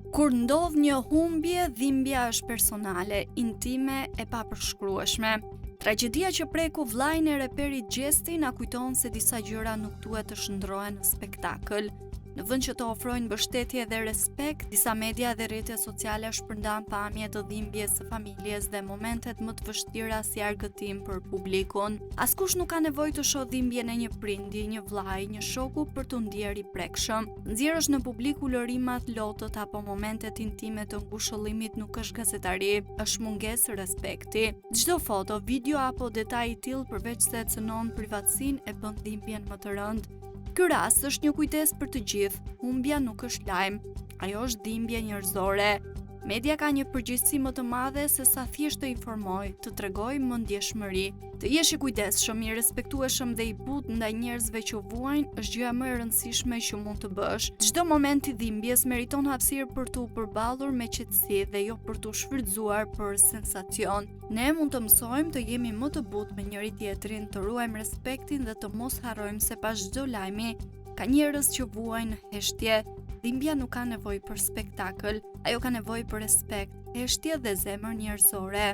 Kur ndodh një humbje, dhimbja është personale, intime e papërshkrueshme. Tragjedia që preku vllajën e reperit Gjesti na kujton se disa gjëra nuk duhet të shndrohen në spektakël. Në vend që të ofrojnë mbështetje dhe respekt, disa media dhe rrjetet sociale shpërndan pamje të dhimbjes së familjes dhe momentet më të vështira si argëtim për publikun. Askush nuk ka nevojë të shohë dhimbjen e një prindi, një vllai, një shoku për të ndjerë i prekshëm. Nxjerrësh në publik ulërimat, lotët apo momentet intime të ngushëllimit nuk është gazetari, është mungesë respekti. Çdo foto, video apo detaj i tillë përveç se cënon privatësinë e bën dhimbjen më të rëndë. Ky rast është një kujdes për të gjithë. Humbja nuk është lajm, ajo është dhimbje njerëzore. Media ka një përgjegjësi më të madhe se sa thjesht të informojë, të tregojë mendjeshmëri. Të jesh i kujdesshëm, i respektueshëm dhe i butë ndaj njerëzve që vuajnë është gjëja më e rëndësishme që mund të bësh. Çdo moment i dhimbjes meriton hapësirë për t'u përballur me qetësi dhe jo për t'u shfrytzuar për sensacion. Ne mund të mësojmë të jemi më të butë me njëri tjetrin, të ruajmë respektin dhe të mos harrojmë se pas çdo lajmi ka njerëz që vuajnë në heshtje. Dhimbja nuk ka nevojë për spektakël, ajo ka nevojë për respekt, heshtje dhe zemër njerëzore.